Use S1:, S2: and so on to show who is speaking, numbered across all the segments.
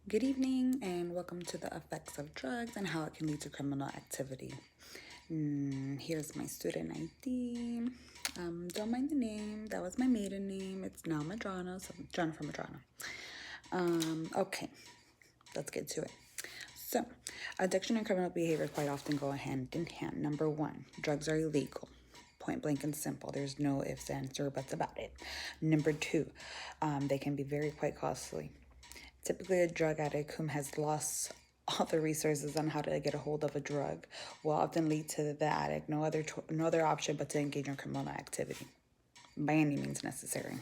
S1: Good evening, and welcome to the effects of drugs and how it can lead to criminal activity. Here's my student ID. Don't mind the name. That was my maiden name. It's now Madrana, so Jennifer Madrana. Okay, let's get to it. So, addiction and criminal behavior quite often go hand in hand. Number one, drugs are illegal. Point blank and simple. There's no ifs, ands, or buts about it. Number two, they can be very quite costly. Typically, a drug addict whom has lost all the resources on how to get a hold of a drug will often lead to the addict no other option but to engage in criminal activity by any means necessary.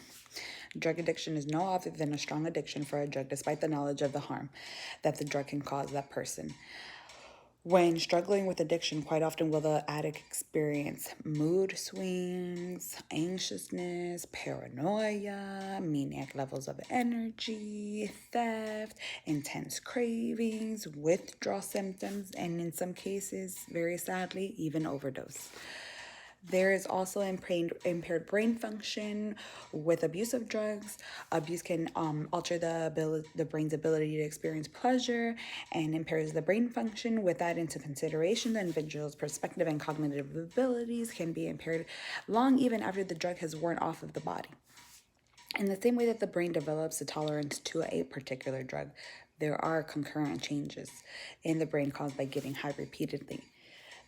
S1: Drug addiction is no other than a strong addiction for a drug despite the knowledge of the harm that the drug can cause that person. When struggling with addiction, quite often will the addict experience mood swings, anxiousness, paranoia, maniac levels of energy, theft, intense cravings, withdrawal symptoms, and in some cases, very sadly, even overdose. There is also impaired brain function with abuse of drugs. Abuse can alter the brain's ability to experience pleasure and impairs the brain function. With that into consideration, the individual's perspective and cognitive abilities can be impaired long even after the drug has worn off of the body. In the same way that the brain develops a tolerance to a particular drug, there are concurrent changes in the brain caused by getting high repeatedly.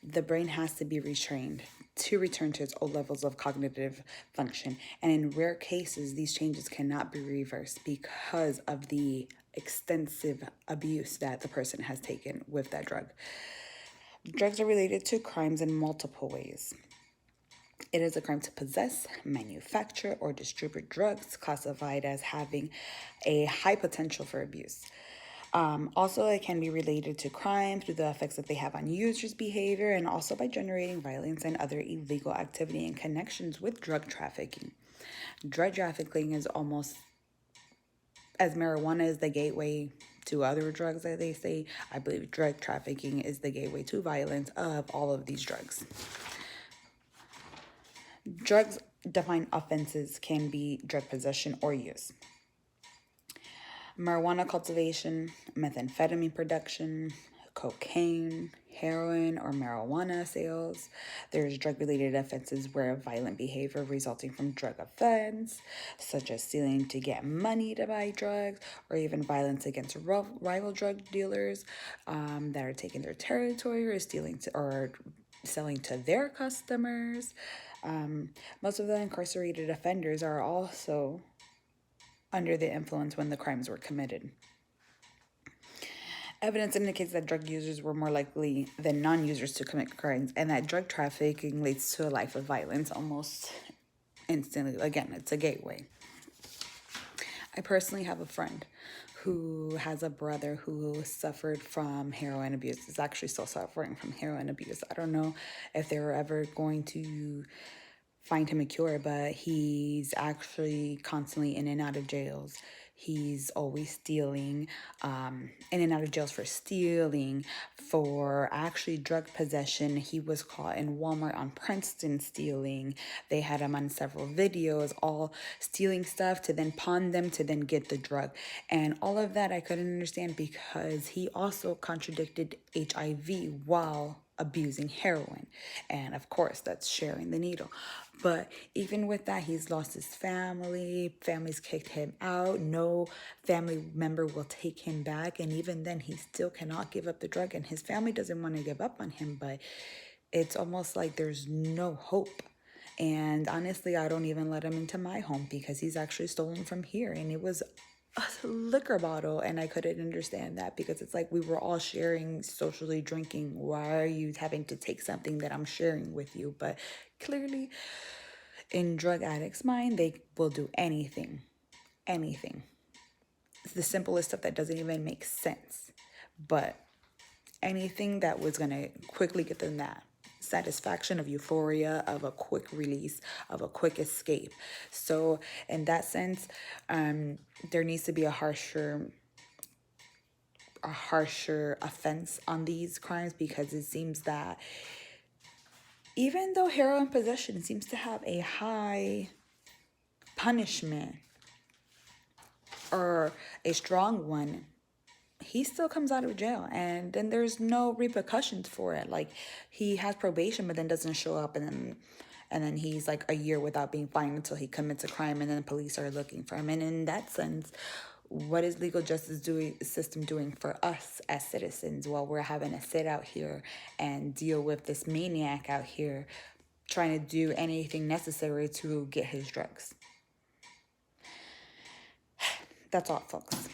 S1: The brain has to be retrained to return to its old levels of cognitive function. And in rare cases, these changes cannot be reversed because of the extensive abuse that the person has taken with that drug. Drugs are related to crimes in multiple ways. It is a crime to possess, manufacture, or distribute drugs classified as having a high potential for abuse. Also, it can be related to crime through the effects that they have on users' behavior and also by generating violence and other illegal activity in connections with drug trafficking. Drug trafficking is almost as marijuana is the gateway to other drugs that they say. I believe drug trafficking is the gateway to violence of all of these drugs. Drugs defined offenses can be drug possession or use. Marijuana cultivation, methamphetamine production, cocaine, heroin, or marijuana sales. There's drug related offenses where violent behavior resulting from drug offense, such as stealing to get money to buy drugs, or even violence against rival drug dealers that are taking their territory or stealing or selling to their customers. Most of the incarcerated offenders are also under the influence when the crimes were committed. Evidence indicates that drug users were more likely than non users to commit crimes, and that drug trafficking leads to a life of violence almost instantly. Again, it's a gateway. I personally have a friend who has a brother who suffered from heroin abuse, is actually still suffering from heroin abuse. I don't know if they were ever going to find him a cure, but he's actually constantly in and out of jails. He's always stealing, in and out of jails for stealing, for actually drug possession. He was caught in Walmart on Princeton stealing. They had him on several videos, all stealing stuff to then pawn them to then get the drug. And all of that I couldn't understand because he also contradicted HIV while abusing heroin. And of course, that's sharing the needle. But even with that, he's lost his family. Family's kicked him out. No family member will take him back. And even then, he still cannot give up the drug. And his family doesn't want to give up on him. But it's almost like there's no hope. And honestly, I don't even let him into my home because he's actually stolen from here. And it was a liquor bottle, and I couldn't understand that because it's like we were all sharing, socially drinking. Why are you having to take something that I'm sharing with you? But clearly, in drug addicts' mind, they will do anything. Anything. It's the simplest stuff that doesn't even make sense. But anything that was going to quickly get them that satisfaction of euphoria, of a quick release, of a quick escape. So in that sense, there needs to be a harsher offense on these crimes because it seems that even though heroin possession seems to have a high punishment or a strong one, he still comes out of jail, and then there's no repercussions for it. Like, he has probation but then doesn't show up, and then he's like a year without being fined until he commits a crime, and then the police are looking for him. And in that sense, what is legal justice system doing for us as citizens while we're having to sit out here and deal with this maniac out here trying to do anything necessary to get his drugs? That's all, folks.